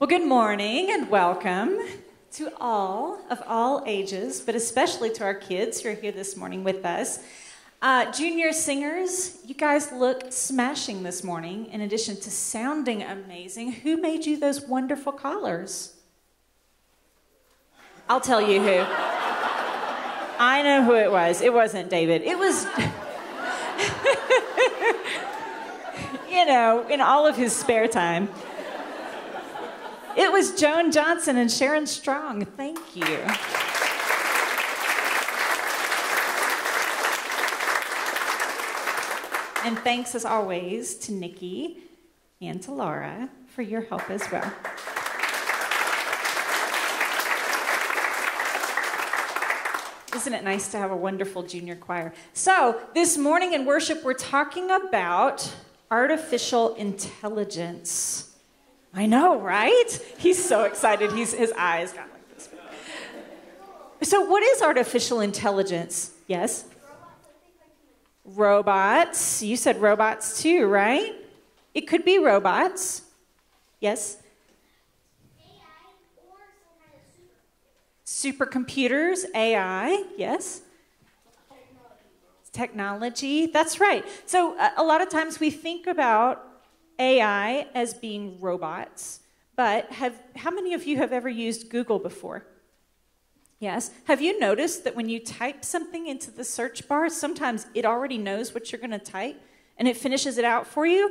Well, good morning and welcome to all of all ages, but especially to our kids who are here this morning with us. Junior singers, you guys look smashing this morning. In addition to sounding amazing, who made you those wonderful collars? I'll tell you who. I know who it was. It wasn't David. It was, in all of his spare time. It was Joan Johnson and Sharon Strong. Thank you. And thanks, as always, to Nikki and to Laura for your help as well. Isn't it nice to have a wonderful junior choir? So, this morning in worship, we're talking about artificial intelligence. I know, right? He's so excited. His eyes got like this. So what is artificial intelligence? Yes? Robots. You said robots too, right? It could be robots. Yes? AI or some kind of supercomputers, AI, yes? Technology, that's right. So a lot of times we think about AI as being robots, but how many of you have ever used Google before? Yes. Have you noticed that when you type something into the search bar, sometimes it already knows what you're going to type and it finishes it out for you?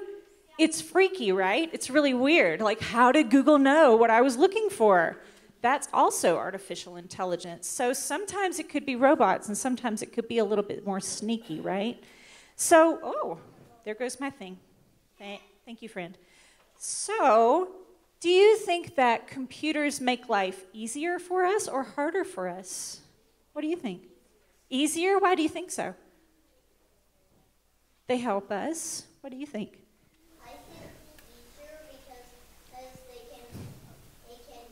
It's freaky, right? It's really weird. Like, how did Google know what I was looking for? That's also artificial intelligence. So sometimes it could be robots and sometimes it could be a little bit more sneaky, right? So, there goes my thing. Thank you, friend. So, do you think that computers make life easier for us or harder for us? What do you think? Easier? Why do you think so? They help us. What do you think? I think easier because they can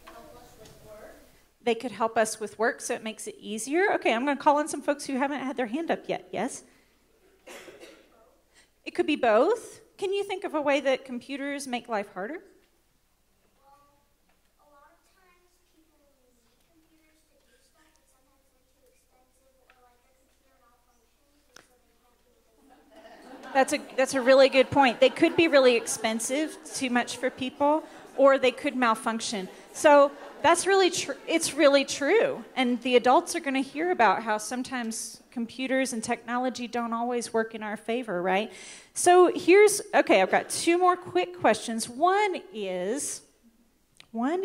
help us with work. They could help us with work, so it makes it easier? Okay, I'm going to call in some folks who haven't had their hand up yet. Yes? It could be both. Can you think of a way that computers make life harder? Well, a lot of times people need computers to do stuff, and sometimes they're too expensive, or like their computer malfunctions, and so they can't do anything. That's a really good point. They could be really expensive, too much for people, or they could malfunction. So that's really true. It's really true. And the adults are going to hear about how sometimes computers and technology don't always work in our favor, right? So I've got two more quick questions. One is, what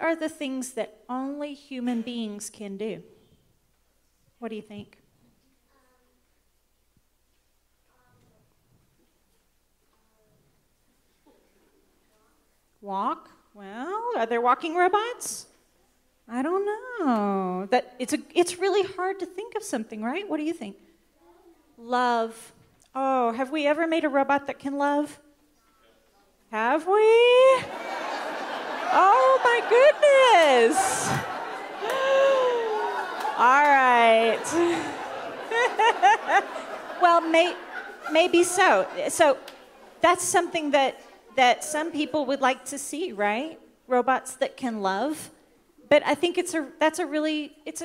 are the things that only human beings can do? What do you think? Walk? Well, are there walking robots? I don't know. It's really hard to think of something, right? What do you think? Love. Oh, have we ever made a robot that can love? Have we? Oh my goodness. All right. Well, maybe so. So that's something that some people would like to see, right? Robots that can love. But I think it's a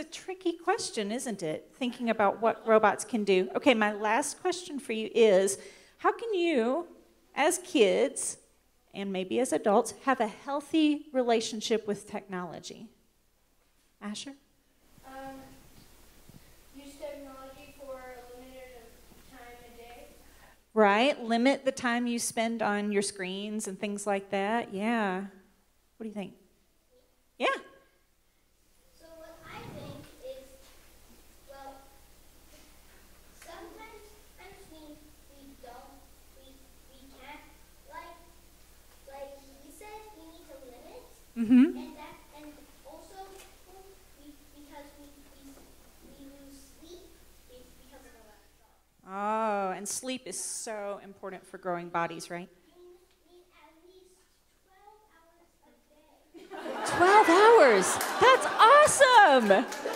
tricky question, isn't it? Thinking about what robots can do. Okay, my last question for you is, how can you, as kids, and maybe as adults, have a healthy relationship with technology? Asher? Use technology for a limited time a day. Right, limit the time you spend on your screens and things like that. Yeah. What do you think? Yeah. So what I think is, well, sometimes we can't, like he said, we need to limit, Mm-hmm. and also because we lose sleep because of the laptop. Oh, and sleep is so important for growing bodies, right? We need at least 12 hours a day. 12 hours. That's awesome.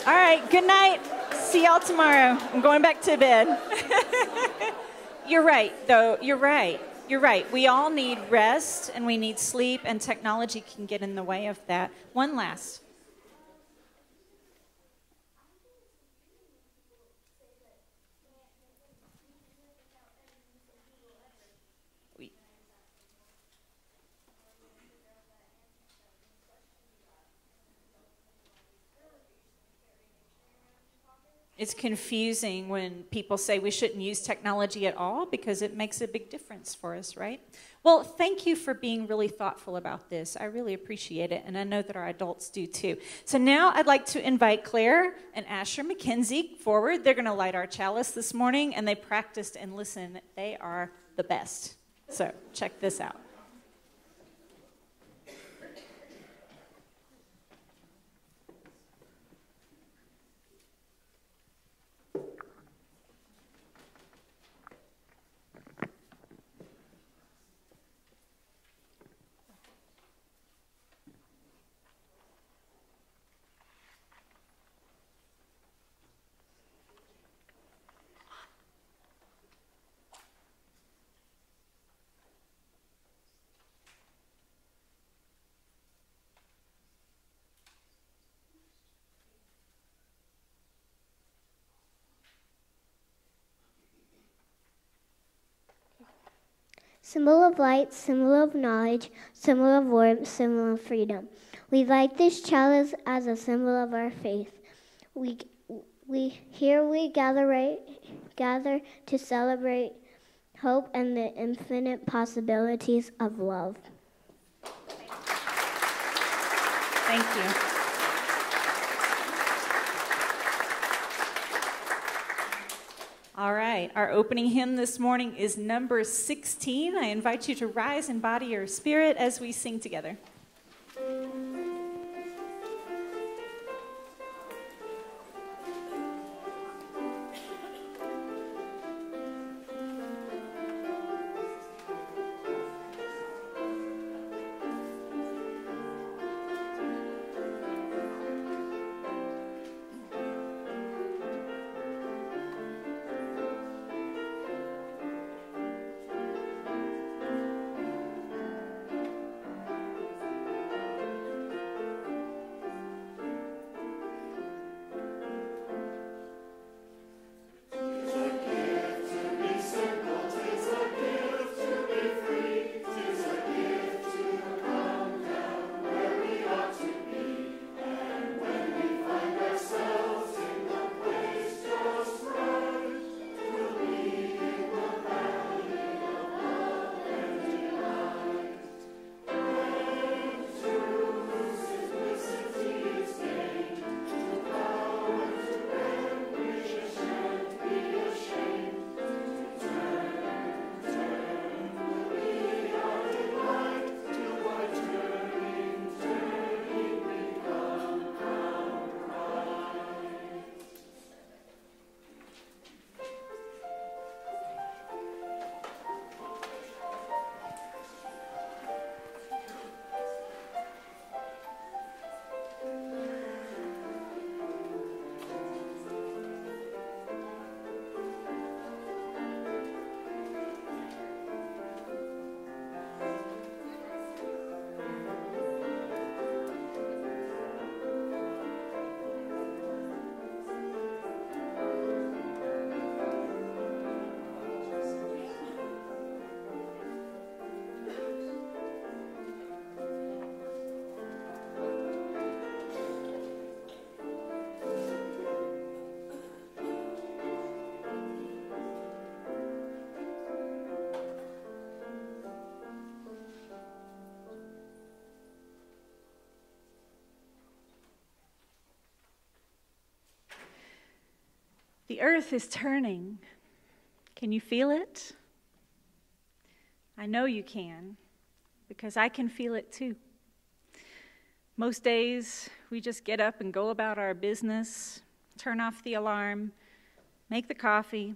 All right, good night. See y'all tomorrow. I'm going back to bed. You're right, though. You're right. You're right. We all need rest and we need sleep, and technology can get in the way of that. One last. It's confusing when people say we shouldn't use technology at all because it makes a big difference for us, right? Well, thank you for being really thoughtful about this. I really appreciate it, and I know that our adults do too. So now I'd like to invite Claire and Asher McKenzie forward. They're going to light our chalice this morning, and they practiced and listened. They are the best. So check this out. Symbol of light, symbol of knowledge, symbol of warmth, symbol of freedom. We light this chalice as a symbol of our faith. We gather to celebrate hope and the infinite possibilities of love. Thank you. All right, our opening hymn this morning is number 16. I invite you to rise in body or spirit as we sing together. The earth is turning. Can you feel it? I know you can, because I can feel it too. Most days, we just get up and go about our business, turn off the alarm, make the coffee,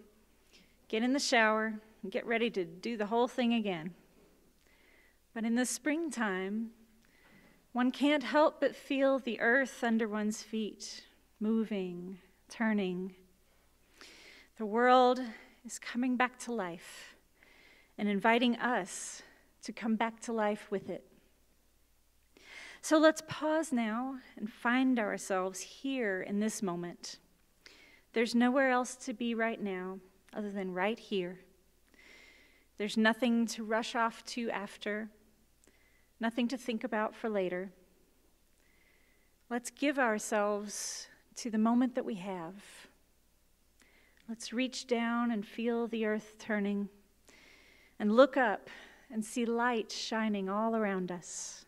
get in the shower, and get ready to do the whole thing again. But in the springtime, one can't help but feel the earth under one's feet, moving, turning. The world is coming back to life, and inviting us to come back to life with it. So let's pause now and find ourselves here in this moment. There's nowhere else to be right now other than right here. There's nothing to rush off to after, nothing to think about for later. Let's give ourselves to the moment that we have. Let's reach down and feel the earth turning and look up and see light shining all around us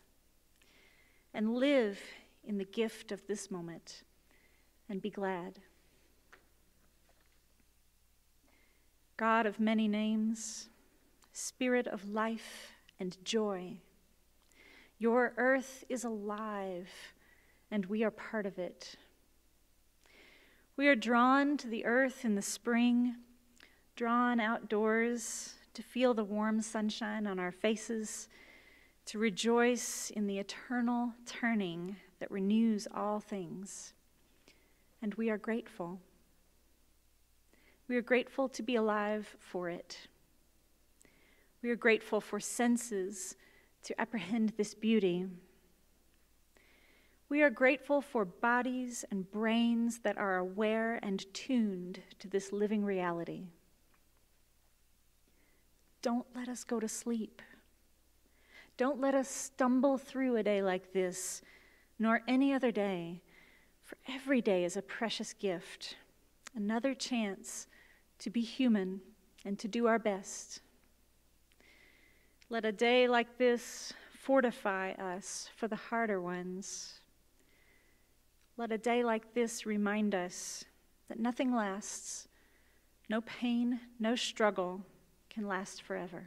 and live in the gift of this moment and be glad. God of many names, Spirit of life and joy, your earth is alive and we are part of it. We are drawn to the earth in the spring, drawn outdoors to feel the warm sunshine on our faces, to rejoice in the eternal turning that renews all things. And we are grateful. We are grateful to be alive for it. We are grateful for senses to apprehend this beauty. We are grateful for bodies and brains that are aware and tuned to this living reality. Don't let us go to sleep. Don't let us stumble through a day like this, nor any other day, for every day is a precious gift, another chance to be human and to do our best. Let a day like this fortify us for the harder ones. Let a day like this remind us that nothing lasts, no pain, no struggle can last forever.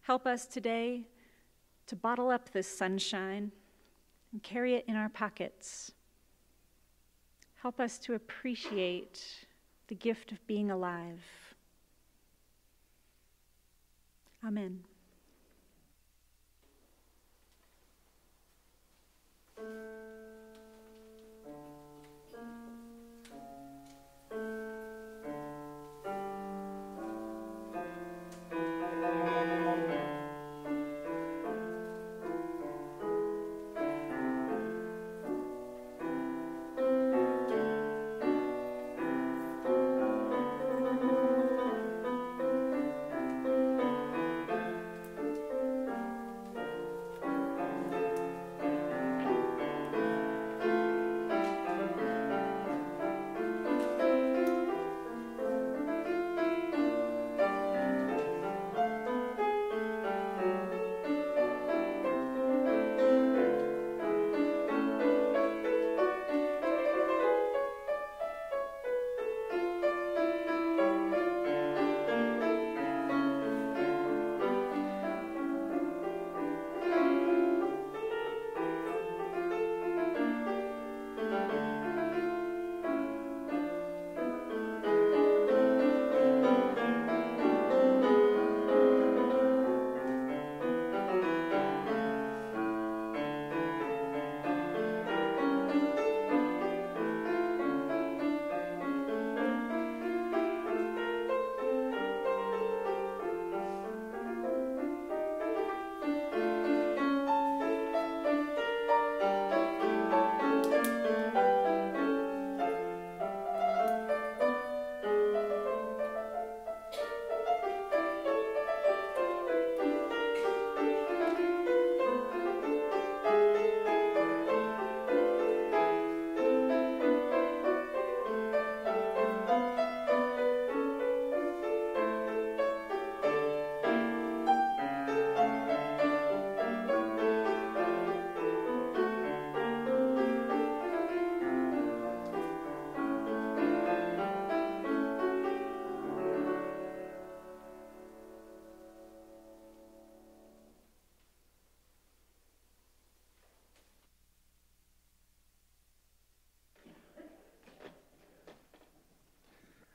Help us today to bottle up this sunshine and carry it in our pockets. Help us to appreciate the gift of being alive. Amen.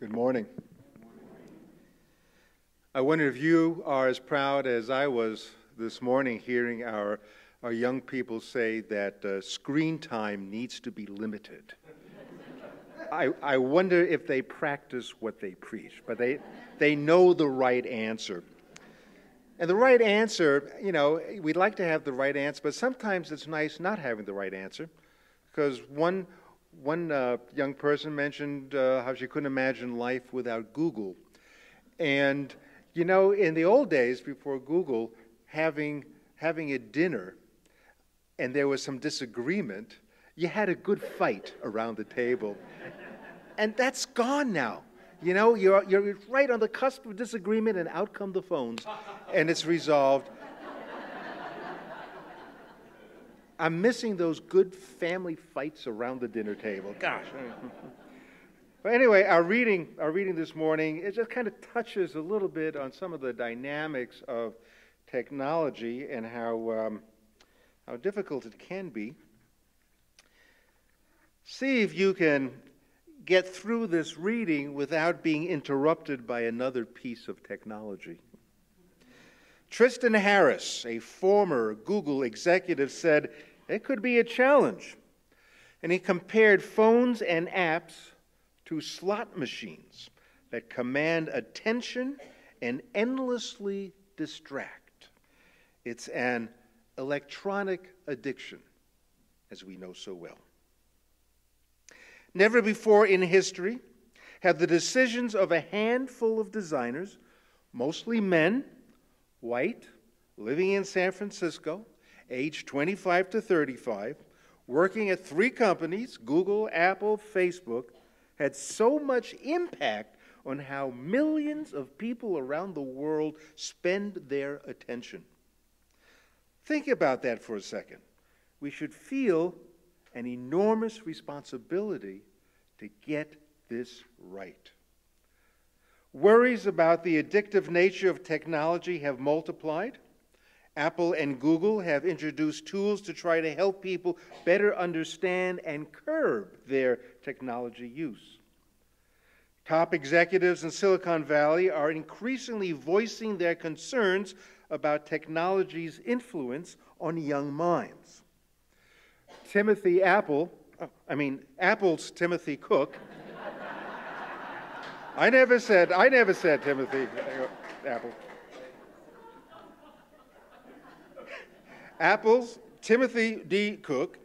Good morning. I wonder if you are as proud as I was this morning hearing our young people say that screen time needs to be limited. I wonder if they practice what they preach, but they know the right answer. And the right answer, you know, we'd like to have the right answer, but sometimes it's nice not having the right answer, because one young person mentioned how she couldn't imagine life without Google. And, you know, in the old days, before Google, having a dinner and there was some disagreement, you had a good fight around the table. And that's gone now. You know, you're right on the cusp of disagreement, and out come the phones, and it's resolved. I'm missing those good family fights around the dinner table. Gosh. But anyway, our reading this morning, it just kind of touches a little bit on some of the dynamics of technology and how difficult it can be. See if you can get through this reading without being interrupted by another piece of technology. Tristan Harris, a former Google executive, said it could be a challenge. And he compared phones and apps to slot machines that command attention and endlessly distract. It's an electronic addiction, as we know so well. Never before in history have the decisions of a handful of designers, mostly men, white, living in San Francisco, aged 25 to 35, working at 3 companies, Google, Apple, Facebook, had so much impact on how millions of people around the world spend their attention. Think about that for a second. We should feel an enormous responsibility to get this right. Worries about the addictive nature of technology have multiplied. Apple and Google have introduced tools to try to help people better understand and curb their technology use. Top executives in Silicon Valley are increasingly voicing their concerns about technology's influence on young minds. Apple's Timothy Cook. I never said Timothy Apple. Apple's Timothy D. Cook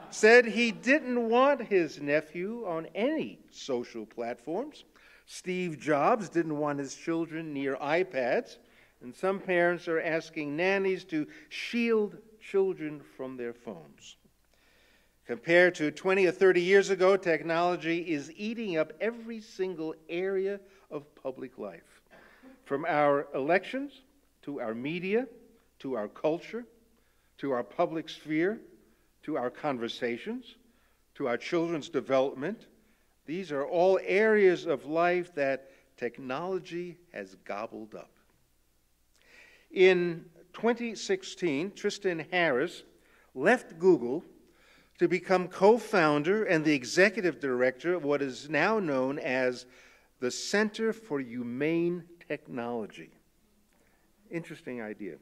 said he didn't want his nephew on any social platforms. Steve Jobs didn't want his children near iPads, and some parents are asking nannies to shield children from their phones. Compared to 20 or 30 years ago, technology is eating up every single area of public life, from our elections to our media, to our culture, to our public sphere, to our conversations, to our children's development. These are all areas of life that technology has gobbled up. In 2016, Tristan Harris left Google to become co-founder and the executive director of what is now known as the Center for Humane Technology. Interesting idea.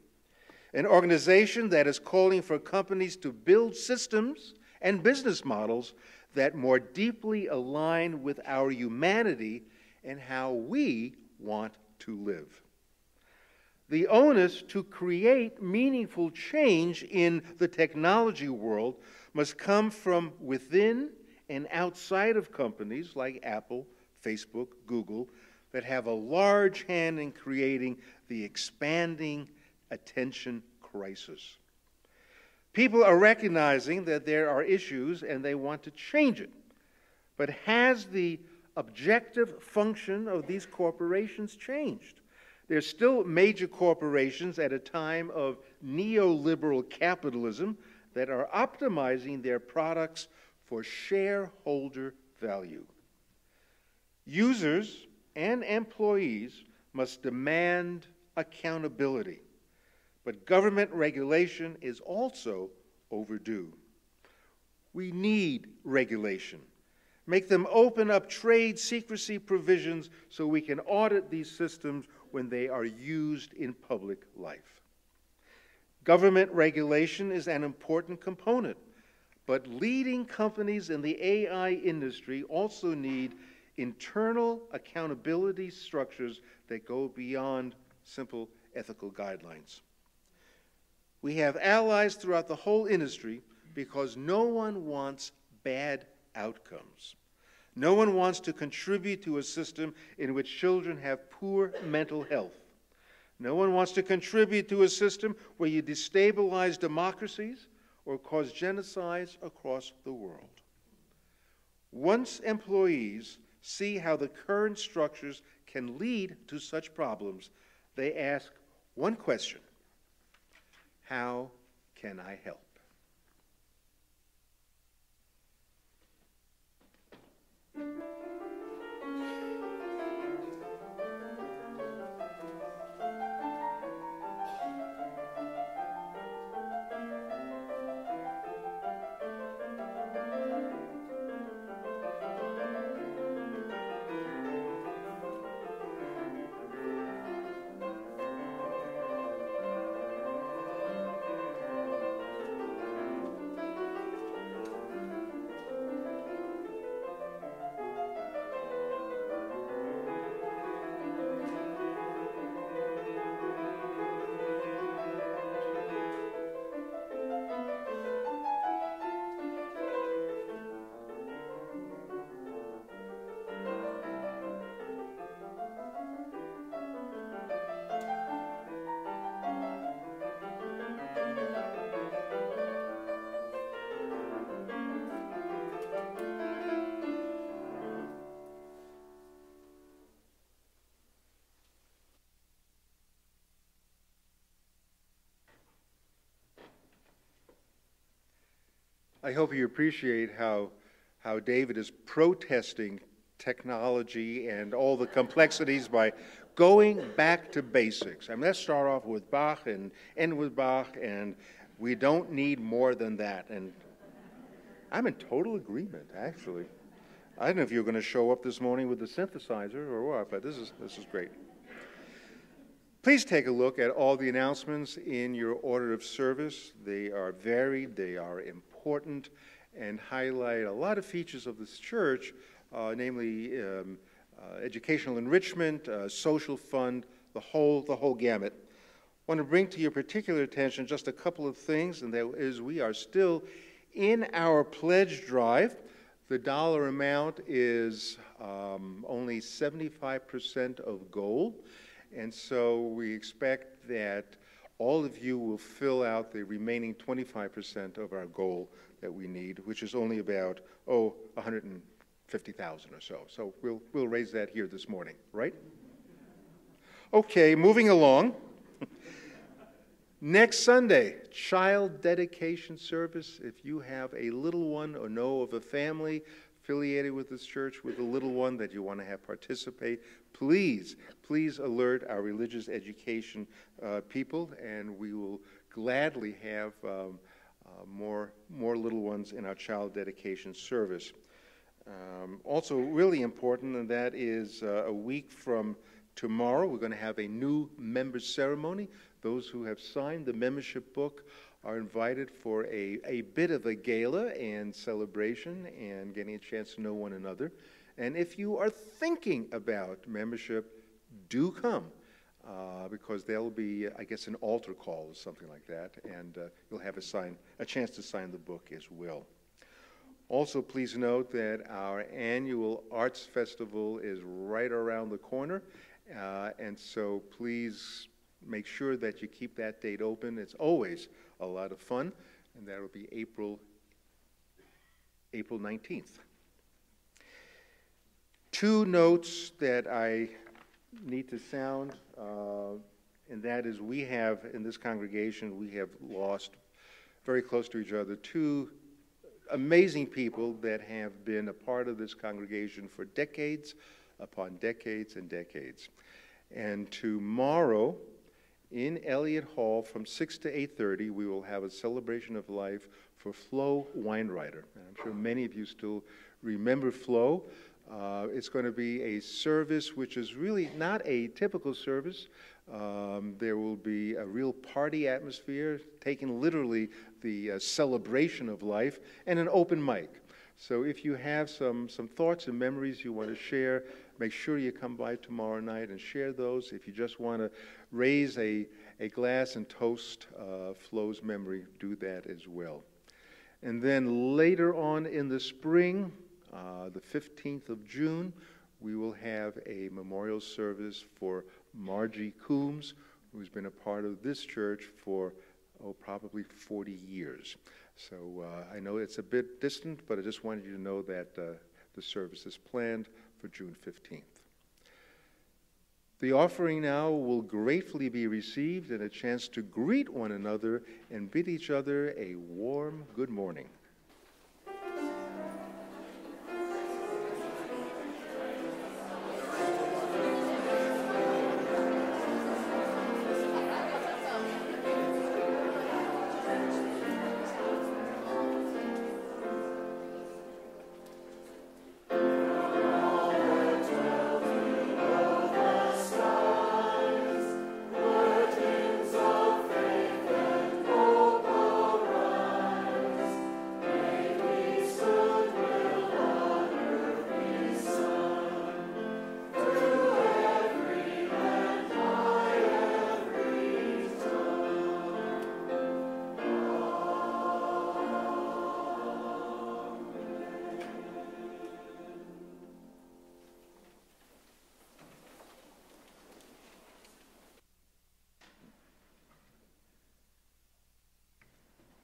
An organization that is calling for companies to build systems and business models that more deeply align with our humanity and how we want to live. The onus to create meaningful change in the technology world must come from within and outside of companies like Apple, Facebook, Google, that have a large hand in creating the expanding attention crisis. People are recognizing that there are issues and they want to change it. But has the objective function of these corporations changed? They're still major corporations at a time of neoliberal capitalism that are optimizing their products for shareholder value. Users and employees must demand accountability, but government regulation is also overdue. We need regulation. Make them open up trade secrecy provisions so we can audit these systems when they are used in public life. Government regulation is an important component, But leading companies in the AI industry also need internal accountability structures that go beyond simple ethical guidelines. We have allies throughout the whole industry because no one wants bad outcomes. No one wants to contribute to a system in which children have poor mental health. No one wants to contribute to a system where you destabilize democracies or cause genocides across the world. Once employees see how the current structures can lead to such problems, they ask one question: how can I help? I hope you appreciate how David is protesting technology and all the complexities by going back to basics. I mean, let's start off with Bach and end with Bach, and we don't need more than that. And I'm in total agreement, actually. I don't know if you're going to show up this morning with the synthesizer or what, but this is great. Please take a look at all the announcements in your order of service. They are varied, they are important, and highlight a lot of features of this church, namely educational enrichment, social fund, the whole gamut. I want to bring to your particular attention just a couple of things, and that is we are still in our pledge drive. The dollar amount is only 75% of goal. And so we expect that all of you will fill out the remaining 25% of our goal that we need, which is only about, 150,000 or so. So we'll raise that here this morning, right? Okay, moving along. Next Sunday, child dedication service. If you have a little one or know of a family affiliated with this church with a little one that you want to have participate, please alert our religious education people, and we will gladly have more little ones in our child dedication service. Also really important, and that is a week from tomorrow, we're going to have a new member ceremony. Those who have signed the membership book are invited for a bit of a gala and celebration and getting a chance to know one another. And if you are thinking about membership, do come, because there'll be, I guess, an altar call or something like that, and you'll have a chance to sign the book as well. Also, please note that our annual Arts Festival is right around the corner, and so please make sure that you keep that date open. It's always a lot of fun, and that will be April 19th. Two notes that I need to sound, and that is we have, in this congregation, we have lost very close to each other two amazing people that have been a part of this congregation for decades upon decades and decades. And tomorrow, in Elliott Hall from 6 to 8:30, we will have a celebration of life for Flo Weinreiter. And I'm sure many of you still remember Flo. It's going to be a service which is really not a typical service. There will be a real party atmosphere, taking literally the celebration of life, and an open mic. So if you have some thoughts and memories you want to share, make sure you come by tomorrow night and share those. If you just want to raise a glass and toast Flo's memory, do that as well. And then later on in the spring, the 15th of June, we will have a memorial service for Margie Coombs, who's been a part of this church for, probably 40 years. So I know it's a bit distant, but I just wanted you to know that the service is planned for June 15th. The offering now will gratefully be received and a chance to greet one another and bid each other a warm good morning.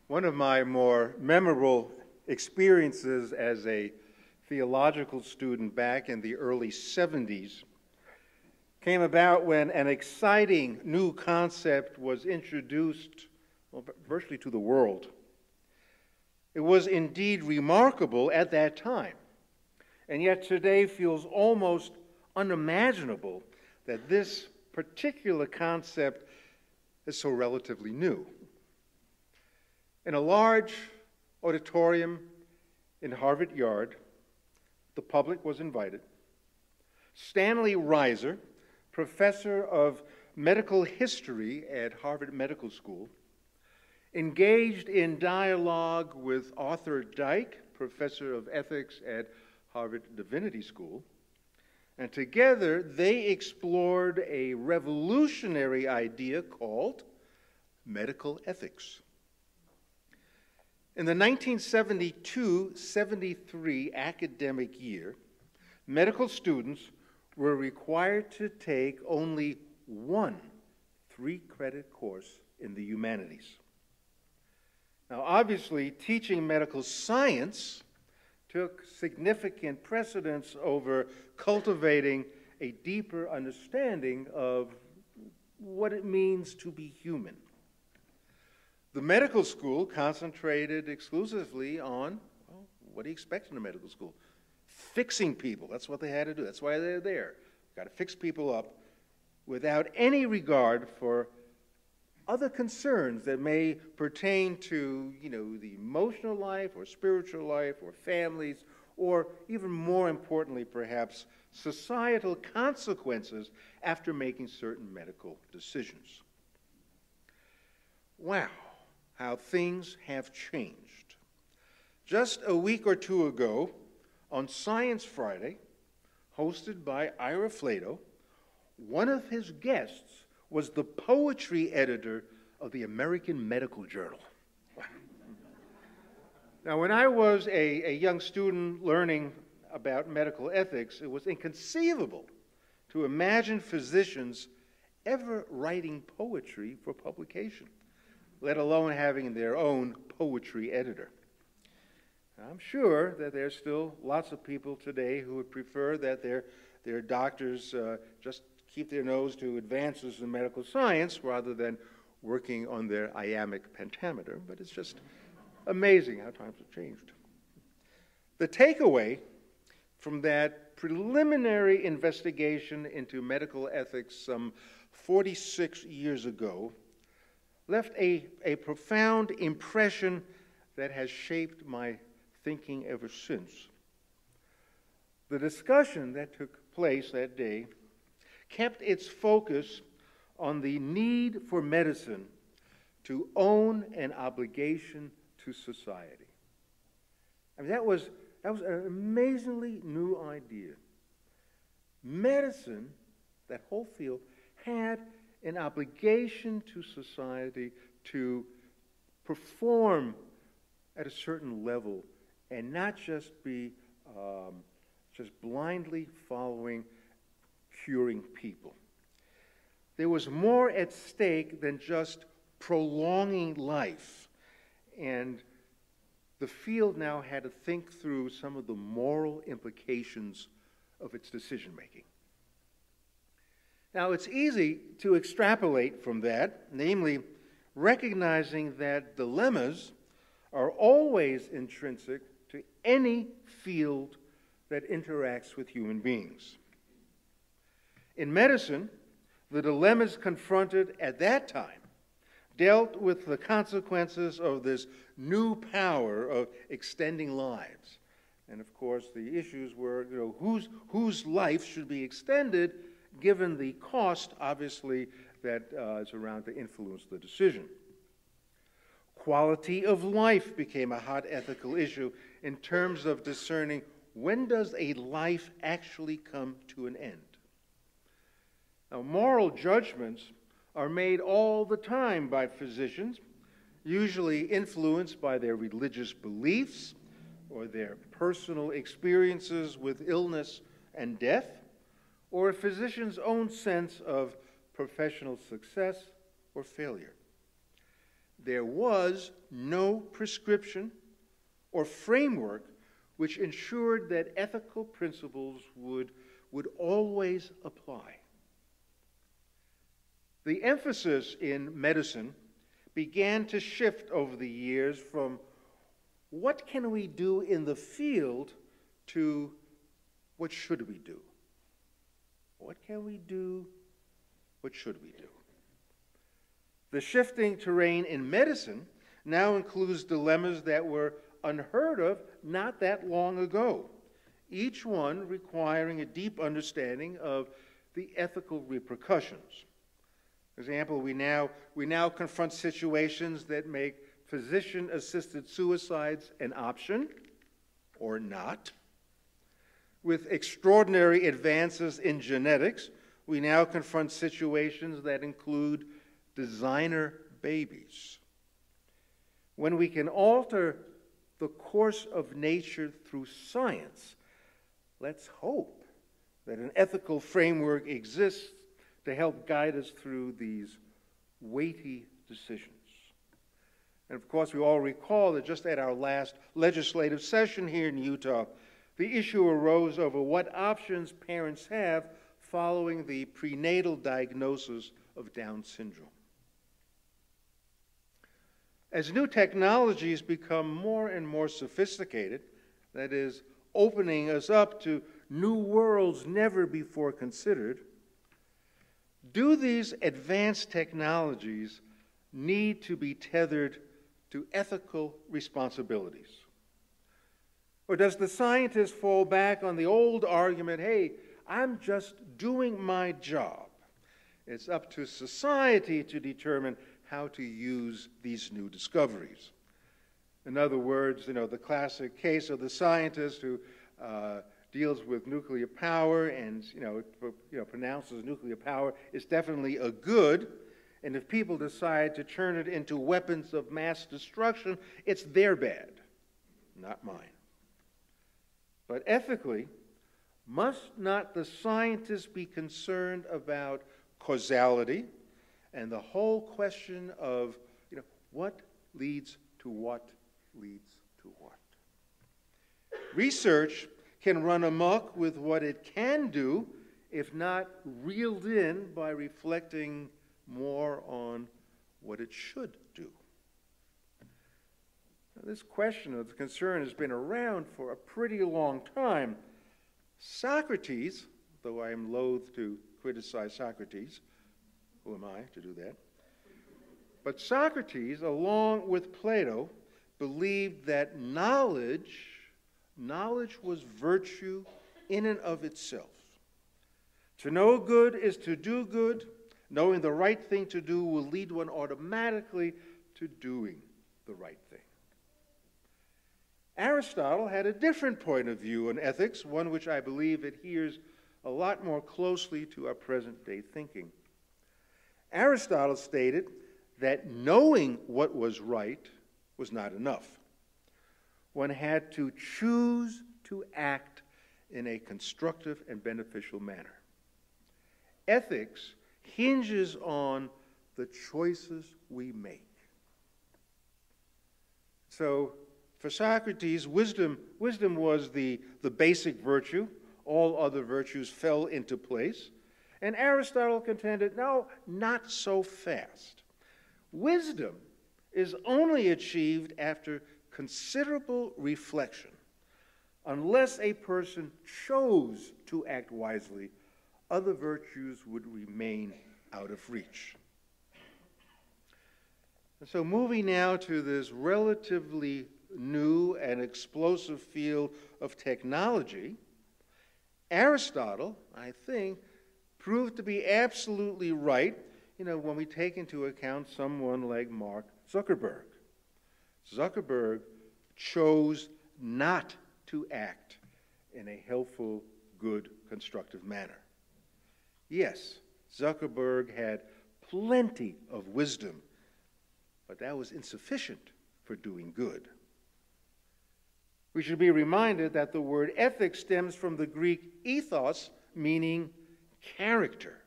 One of my more memorable experiences as a theological student back in the early 70s came about when an exciting new concept was introduced, virtually to the world. It was indeed remarkable at that time, and yet today feels almost unimaginable that this particular concept is so relatively new. In a large auditorium in Harvard Yard, the public was invited. Stanley Reiser, professor of medical history at Harvard Medical School, engaged in dialogue with Arthur Dyke, professor of ethics at Harvard Divinity School, and together they explored a revolutionary idea called medical ethics. In the 1972-73 academic year, medical students were required to take only one 3-credit course in the humanities. Now, obviously, teaching medical science took significant precedence over cultivating a deeper understanding of what it means to be human. The medical school concentrated exclusively on, well, what do you expect in a medical school? Fixing people. That's what they had to do. That's why they're there. Got to fix people up without any regard for other concerns that may pertain to, the emotional life or spiritual life or families, or even more importantly, perhaps, societal consequences after making certain medical decisions. Wow. How things have changed. Just a week or two ago, on Science Friday, hosted by Ira Flatow, one of his guests was the poetry editor of the American Medical Journal. Now, when I was a young student learning about medical ethics, it was inconceivable to imagine physicians ever writing poetry for publication, let alone having their own poetry editor. I'm sure that there's still lots of people today who would prefer that their doctors just keep their nose to advances in medical science rather than working on their iambic pentameter, but it's just amazing how times have changed. The takeaway from that preliminary investigation into medical ethics some 46 years ago left a profound impression that has shaped my thinking ever since. The discussion that took place that day kept its focus on the need for medicine to own an obligation to society. I mean, that was an amazingly new idea. Medicine, that whole field, had an obligation to society to perform at a certain level and not just be just blindly following curing people. There was more at stake than just prolonging life, and the field now had to think through some of the moral implications of its decision-making. Now, it's easy to extrapolate from that, namely recognizing that dilemmas are always intrinsic to any field that interacts with human beings. In medicine, the dilemmas confronted at that time dealt with the consequences of this new power of extending lives. And of course, the issues were, whose life should be extended given the cost, obviously, that is around to influence the decision. Quality of life became a hot ethical issue in terms of discerning when does a life actually come to an end. Now, moral judgments are made all the time by physicians, usually influenced by their religious beliefs or their personal experiences with illness and death, or a physician's own sense of professional success or failure. There was no prescription or framework which ensured that ethical principles would always apply. The emphasis in medicine began to shift over the years from what can we do in the field to what should we do? What can we do? What should we do? The shifting terrain in medicine now includes dilemmas that were unheard of not that long ago, each one requiring a deep understanding of the ethical repercussions. For example, we now confront situations that make physician-assisted suicides an option or not. With extraordinary advances in genetics, we now confront situations that include designer babies. When we can alter the course of nature through science, let's hope that an ethical framework exists to help guide us through these weighty decisions. And of course, we all recall that just at our last legislative session here in Utah, the issue arose over what options parents have following the prenatal diagnosis of Down syndrome. As new technologies become more and more sophisticated, that is, opening us up to new worlds never before considered, do these advanced technologies need to be tethered to ethical responsibilities? Or does the scientist fall back on the old argument, hey, I'm just doing my job. It's up to society to determine how to use these new discoveries. In other words, the classic case of the scientist who deals with nuclear power and pronounces nuclear power is definitely a good, and if people decide to turn it into weapons of mass destruction, it's their bad, not mine. But ethically, must not the scientists be concerned about causality and the whole question of what leads to what leads to what? Research can run amok with what it can do if not reeled in by reflecting more on what it should do. Now, this question of the concern has been around for a pretty long time. Socrates, though I am loath to criticize Socrates, who am I to do that? But Socrates, along with Plato, believed that knowledge was virtue in and of itself. To know good is to do good. Knowing the right thing to do will lead one automatically to doing the right thing. Aristotle had a different point of view on ethics, one which I believe adheres a lot more closely to our present-day thinking. Aristotle stated that knowing what was right was not enough. One had to choose to act in a constructive and beneficial manner. Ethics hinges on the choices we make. So, for Socrates, wisdom was the basic virtue. All other virtues fell into place. And Aristotle contended, no, not so fast. Wisdom is only achieved after considerable reflection. Unless a person chose to act wisely, other virtues would remain out of reach. And so moving now to this relatively new and explosive field of technology, Aristotle, I think, proved to be absolutely right, when we take into account someone like Mark Zuckerberg. Zuckerberg chose not to act in a helpful, good, constructive manner. Yes, Zuckerberg had plenty of wisdom, but that was insufficient for doing good. We should be reminded that the word ethics stems from the Greek ethos, meaning character.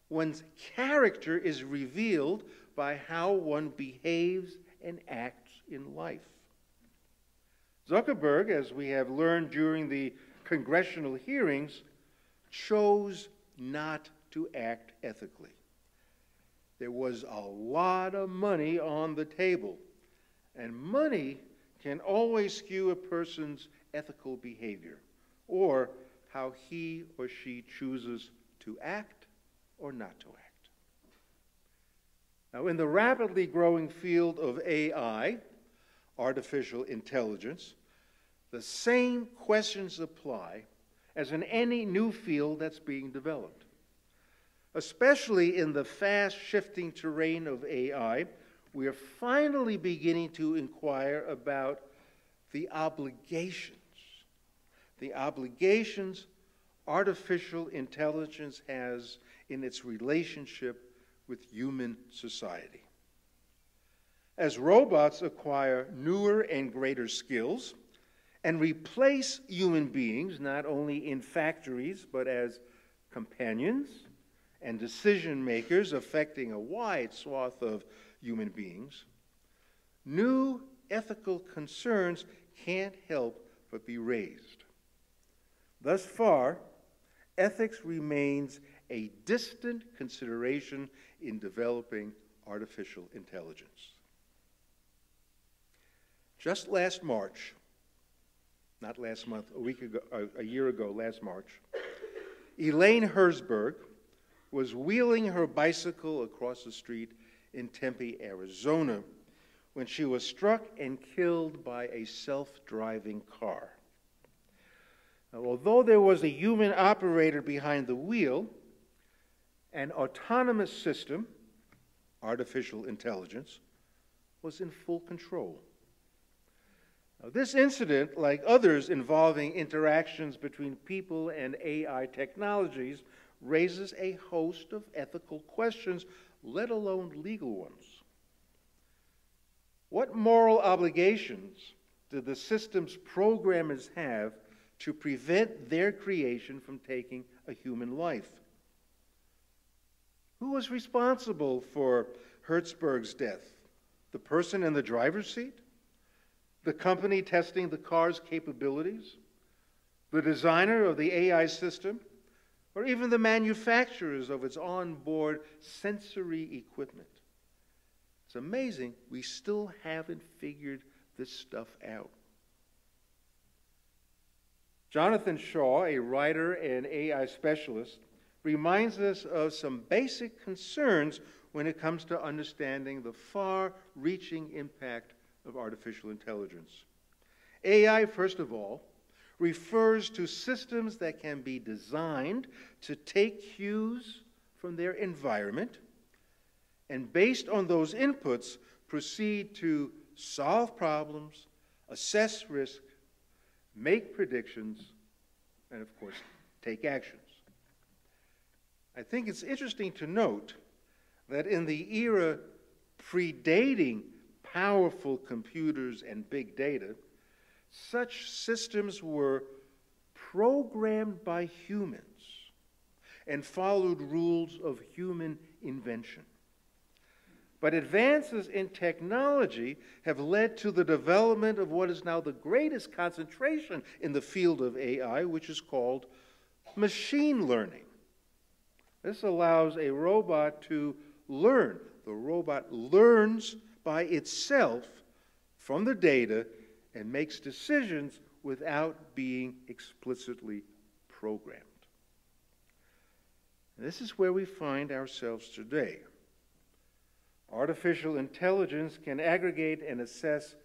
One's character is revealed by how one behaves and acts in life. Zuckerberg, as we have learned during the congressional hearings, chose not to act ethically. There was a lot of money on the table, and money can always skew a person's ethical behavior, or how he or she chooses to act or not to act. Now, in the rapidly growing field of AI, artificial intelligence, the same questions apply as in any new field that's being developed. Especially in the fast-shifting terrain of AI, we are finally beginning to inquire about the obligations artificial intelligence has in its relationship with human society. As robots acquire newer and greater skills and replace human beings not only in factories but as companions and decision makers affecting a wide swath of human beings, new ethical concerns can't help but be raised. Thus far, ethics remains a distant consideration in developing artificial intelligence. Just last March, not last month, a year ago, last March, Elaine Herzberg was wheeling her bicycle across the street in Tempe, Arizona, when she was struck and killed by a self-driving car. Now, although there was a human operator behind the wheel, an autonomous system, artificial intelligence, was in full control. Now, this incident, like others involving interactions between people and AI technologies, raises a host of ethical questions, let alone legal ones. What moral obligations do the system's programmers have to prevent their creation from taking a human life? Who was responsible for Herzberg's death? The person in the driver's seat? The company testing the car's capabilities? The designer of the AI system? Or even the manufacturers of its onboard sensory equipment? It's amazing we still haven't figured this stuff out. Jonathan Shaw, a writer and AI specialist, reminds us of some basic concerns when it comes to understanding the far-reaching impact of artificial intelligence. AI, first of all, refers to systems that can be designed to take cues from their environment and, based on those inputs, proceed to solve problems, assess risk, make predictions, and, of course, take actions. I think it's interesting to note that in the era predating powerful computers and big data, such systems were programmed by humans and followed rules of human invention. But advances in technology have led to the development of what is now the greatest concentration in the field of AI, which is called machine learning. This allows a robot to learn. The robot learns by itself from the data and makes decisions without being explicitly programmed. And this is where we find ourselves today. Artificial intelligence can aggregate and assess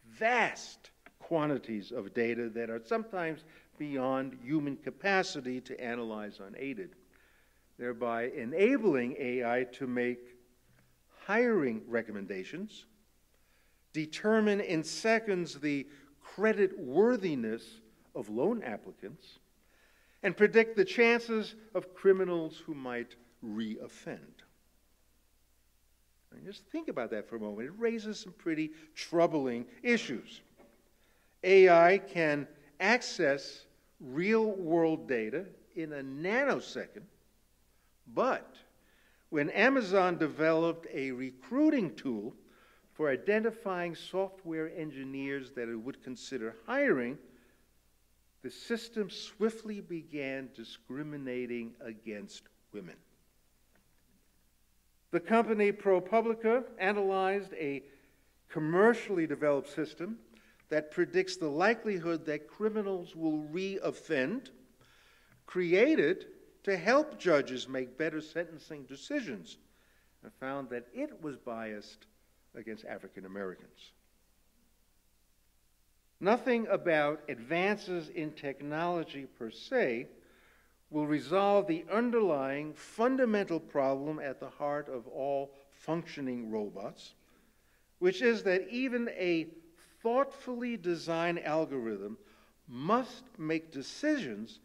vast quantities of data that are sometimes beyond human capacity to analyze unaided, thereby enabling AI to make hiring recommendations, determine in seconds the credit worthiness of loan applicants, and predict the chances of criminals who might re-offend. Just think about that for a moment. It raises some pretty troubling issues. AI can access real-world data in a nanosecond, but when Amazon developed a recruiting tool for identifying software engineers that it would consider hiring, the system swiftly began discriminating against women. The company ProPublica analyzed a commercially developed system that predicts the likelihood that criminals will re-offend, created to help judges make better sentencing decisions, and found that it was biased against African Americans. Nothing about advances in technology per se will resolve the underlying fundamental problem at the heart of all functioning robots, which is that even a thoughtfully designed algorithm must make decisions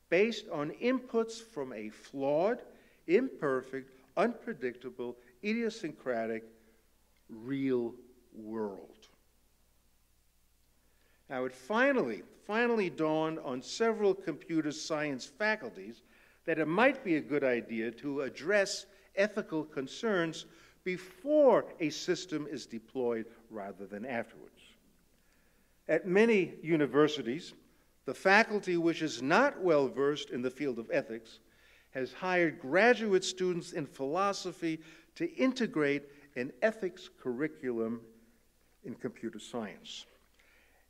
based on inputs from a flawed, imperfect, unpredictable, idiosyncratic, real world. Now, it finally dawned on several computer science faculties that it might be a good idea to address ethical concerns before a system is deployed rather than afterwards. At many universities, the faculty which is not well versed in the field of ethics has hired graduate students in philosophy to integrate an ethics curriculum in computer science.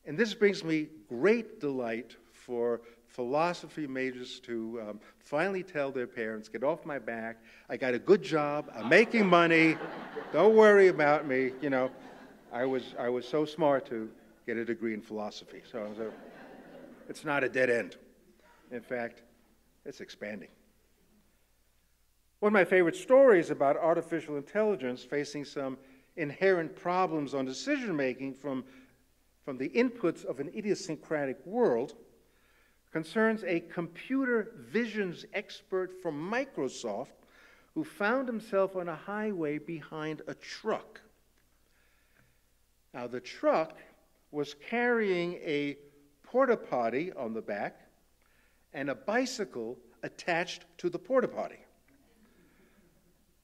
And this brings me great delight for philosophy majors to finally tell their parents, get off my back, I got a good job, I'm making money, don't worry about me. You know, I was so smart to get a degree in philosophy. So it's not a dead end. In fact, it's expanding. One of my favorite stories about artificial intelligence facing some inherent problems on decision-making from the inputs of an idiosyncratic world concerns a computer visions expert from Microsoft who found himself on a highway behind a truck. Now, the truck was carrying a porta potty on the back and a bicycle attached to the porta potty.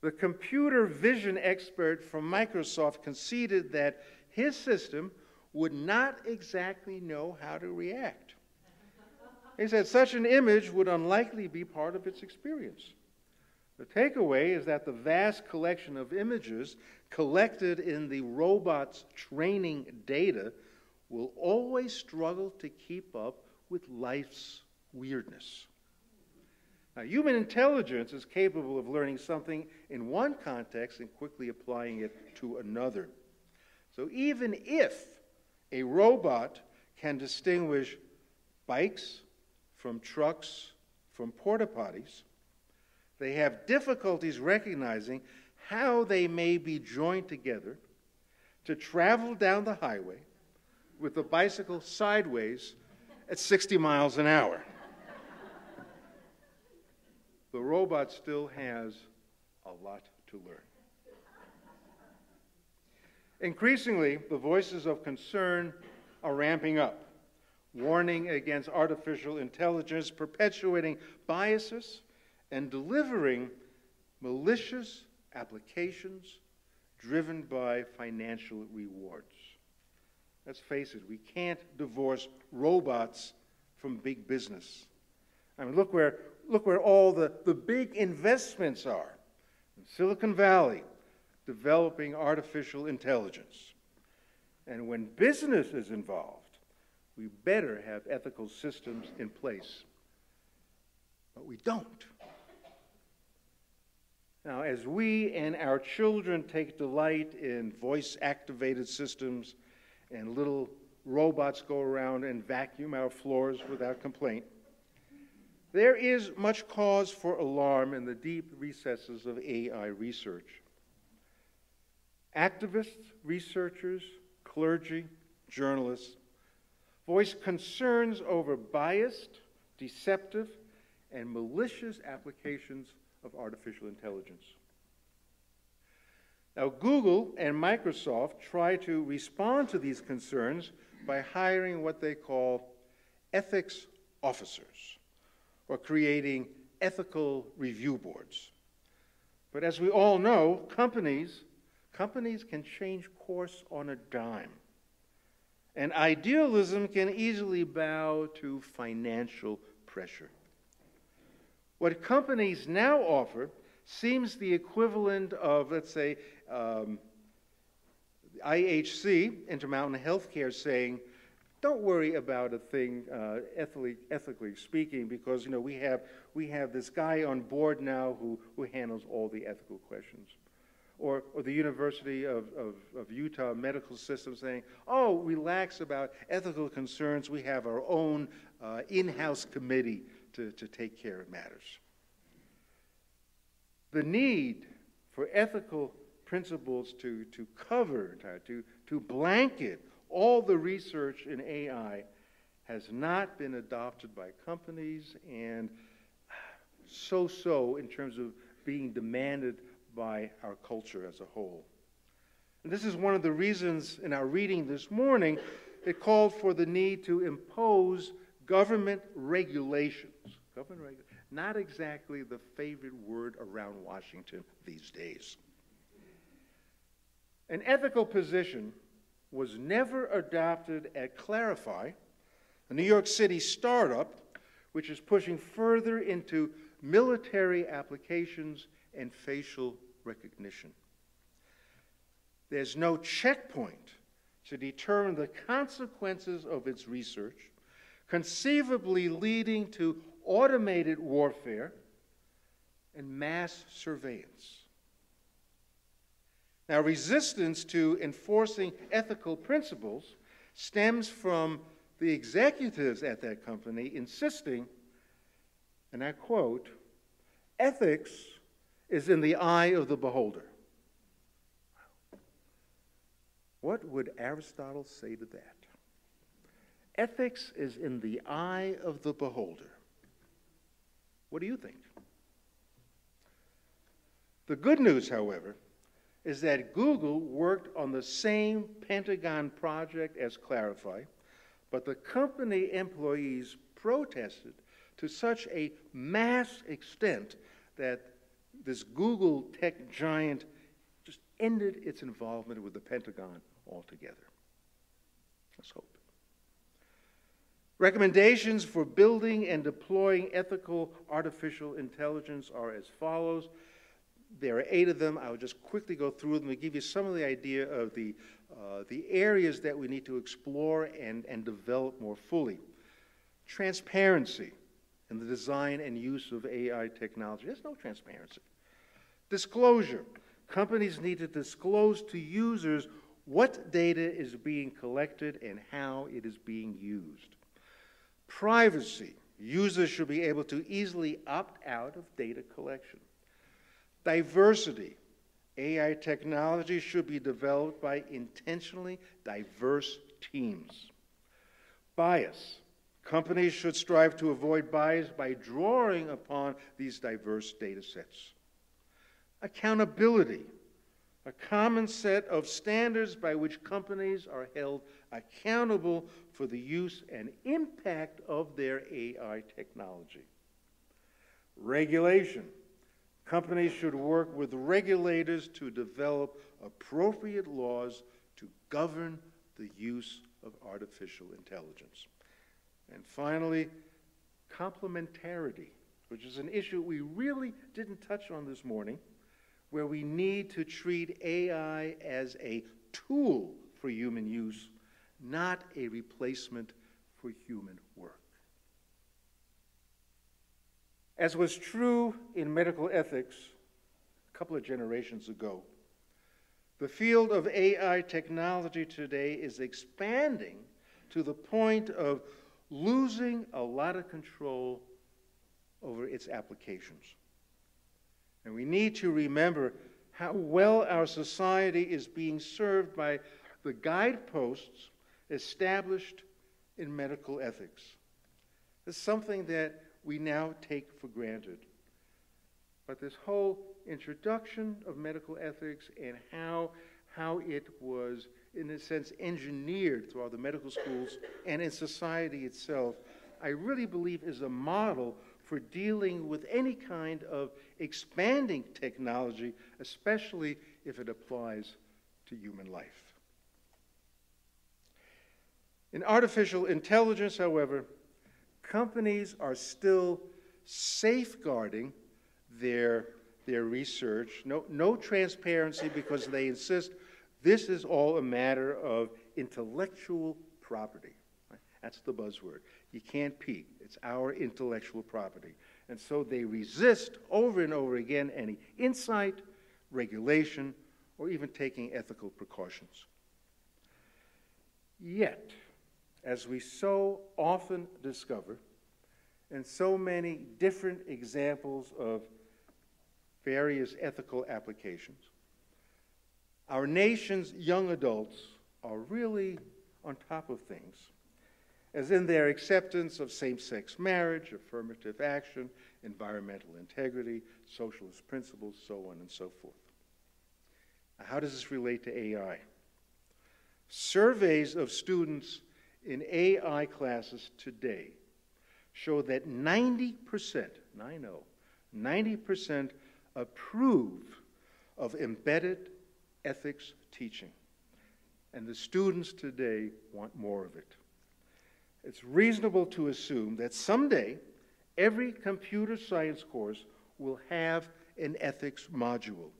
The computer vision expert from Microsoft conceded that his system would not exactly know how to react. He said such an image would unlikely be part of its experience. The takeaway is that the vast collection of images collected in the robot's training data will always struggle to keep up with life's weirdness. Now, human intelligence is capable of learning something in one context and quickly applying it to another. So even if a robot can distinguish bikes, from trucks, from porta potties. They have difficulties recognizing how they may be joined together to travel down the highway with the bicycle sideways at 60 miles an hour. The robot still has a lot to learn. Increasingly, the voices of concern are ramping up, warning against artificial intelligence, perpetuating biases, and delivering malicious applications driven by financial rewards. Let's face it, we can't divorce robots from big business. I mean, look where all the big investments are. In Silicon Valley, developing artificial intelligence. And when business is involved, we better have ethical systems in place. But we don't. Now, as we and our children take delight in voice-activated systems and little robots go around and vacuum our floors without complaint, there is much cause for alarm in the deep recesses of AI research. Activists, researchers, clergy, journalists voice concerns over biased, deceptive, and malicious applications of artificial intelligence. Now, Google and Microsoft try to respond to these concerns by hiring what they call ethics officers, or creating ethical review boards. But as we all know, companies can change course on a dime. And idealism can easily bow to financial pressure. What companies now offer seems the equivalent of, let's say, IHC, Intermountain Healthcare, saying, don't worry about a thing ethically speaking, because we have this guy on board now who handles all the ethical questions. Or the University of Utah medical system saying, oh, relax about ethical concerns. We have our own in-house committee to take care of matters. The need for ethical principles to cover, to blanket all the research in AI has not been adopted by companies, and so in terms of being demanded by our culture as a whole. And this is one of the reasons in our reading this morning it called for the need to impose government regulations. Not exactly the favorite word around Washington these days. An ethical position was never adopted at Clarify, a New York City startup which is pushing further into military applications and facial recognition. There's no checkpoint to determine the consequences of its research, conceivably leading to automated warfare and mass surveillance. Now, resistance to enforcing ethical principles stems from the executives at that company insisting, and I quote, ethics is in the eye of the beholder. What would Aristotle say to that? Ethics is in the eye of the beholder. What do you think? The good news, however, is that Google worked on the same Pentagon project as Clarify, but the company employees protested to such a mass extent that this Google tech giant just ended its involvement with the Pentagon altogether. Let's hope. Recommendations for building and deploying ethical artificial intelligence are as follows. There are 8 of them. I'll just quickly go through them and give you some of the idea of the areas that we need to explore and develop more fully. Transparency in the design and use of AI technology. There's no transparency. Disclosure. Companies need to disclose to users what data is being collected and how it is being used. Privacy. Users should be able to easily opt out of data collection. Diversity. AI technology should be developed by intentionally diverse teams. Bias. Companies should strive to avoid bias by drawing upon these diverse data sets. Accountability. A common set of standards by which companies are held accountable for the use and impact of their AI technology. Regulation. Companies should work with regulators to develop appropriate laws to govern the use of artificial intelligence. And finally, complementarity, which is an issue we really didn't touch on this morning, where we need to treat AI as a tool for human use, not a replacement for human work. As was true in medical ethics a couple of generations ago, the field of AI technology today is expanding to the point of losing a lot of control over its applications. And we need to remember how well our society is being served by the guideposts established in medical ethics. It's something that we now take for granted. But this whole introduction of medical ethics and how it was, in a sense, engineered throughout the medical schools and in society itself, I really believe is a model for dealing with any kind of expanding technology, especially if it applies to human life. In artificial intelligence, however, companies are still safeguarding their research. No transparency, because they insist this is all a matter of intellectual property. That's the buzzword. You can't peek. It's our intellectual property. And so they resist over and over again any insight, regulation, or even taking ethical precautions. Yet, as we so often discover, in so many different examples of various ethical applications, our nation's young adults are really on top of things, as in their acceptance of same-sex marriage, affirmative action, environmental integrity, socialist principles, so on and so forth. Now, how does this relate to AI? Surveys of students in AI classes today show that 90%, 90% approve of embedded ethics teaching. And the students today want more of it. It's reasonable to assume that someday every computer science course will have an ethics module.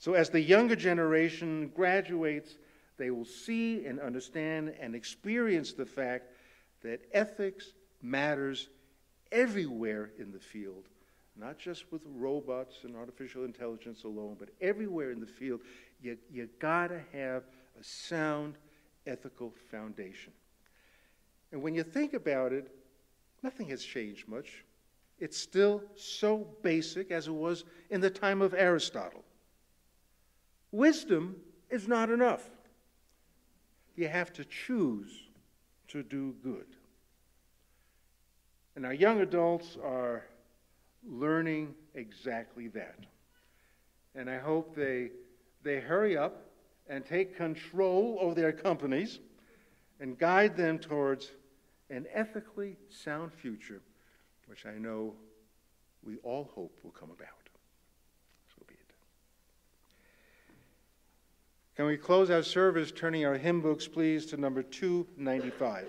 So as the younger generation graduates, they will see and understand and experience the fact that ethics matters everywhere in the field, not just with robots and artificial intelligence alone, but everywhere in the field. You gotta have a sound ethical foundation. And when you think about it, nothing has changed much. It's still so basic as it was in the time of Aristotle. Wisdom is not enough. You have to choose to do good. And our young adults are learning exactly that. And I hope they hurry up and take control of their companies and guide them towards an ethically sound future, which I know we all hope will come about. So be it. Can we close our service turning our hymn books, please, to number 295.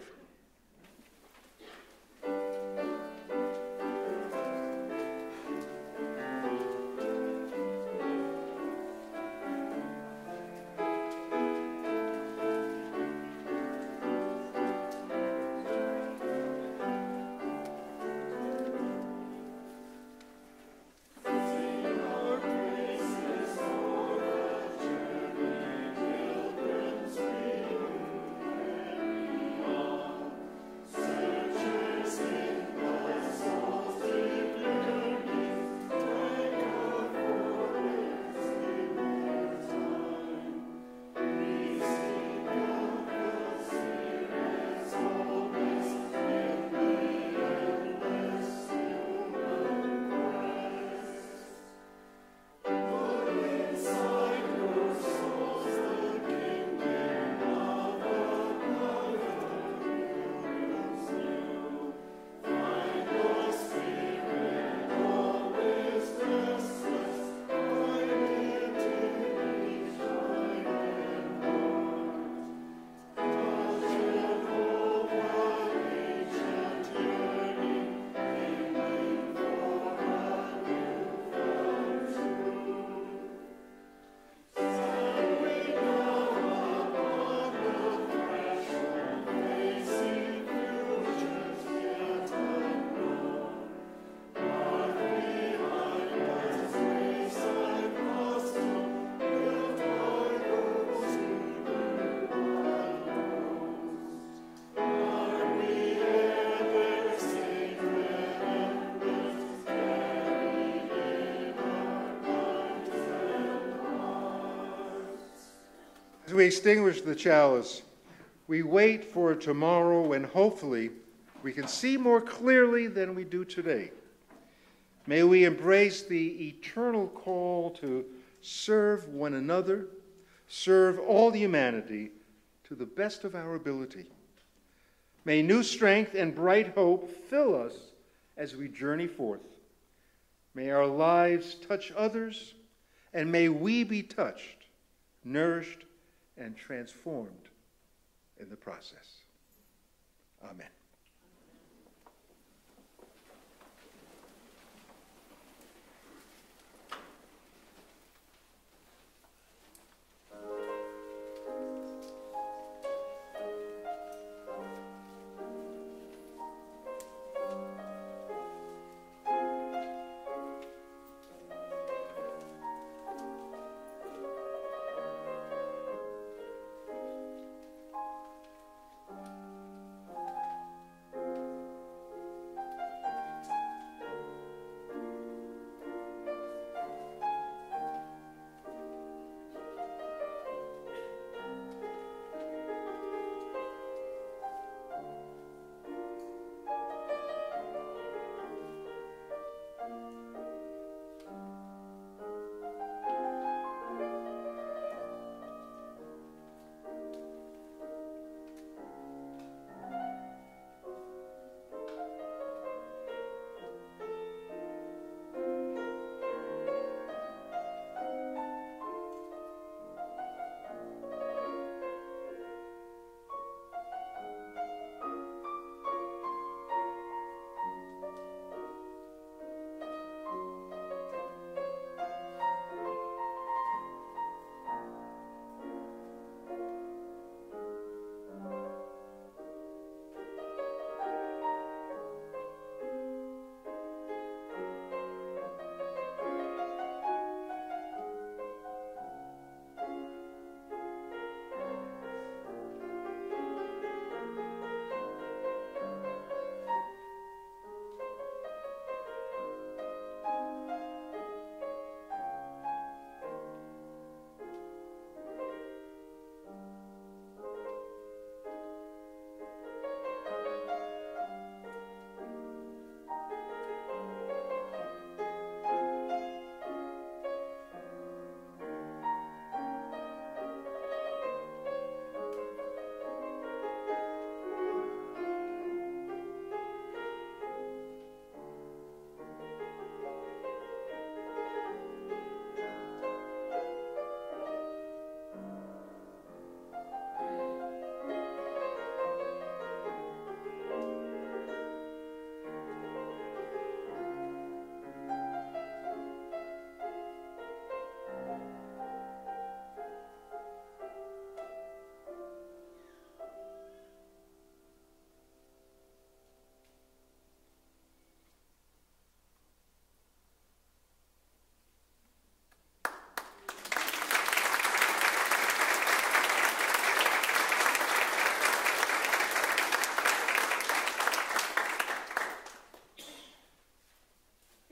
Pilgrims As we extinguish the chalice, we wait for tomorrow when hopefully we can see more clearly than we do today. May we embrace the eternal call to serve one another, serve all humanity to the best of our ability. May new strength and bright hope fill us as we journey forth. May our lives touch others, and may we be touched, nourished, and transformed in the process. Amen.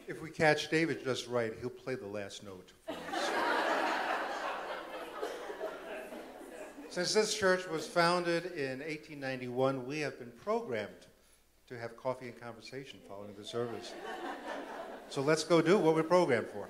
If we catch David just right, he'll play the last note for us. Since this church was founded in 1891, we have been programmed to have coffee and conversation following the service. So let's go do what we're programmed for.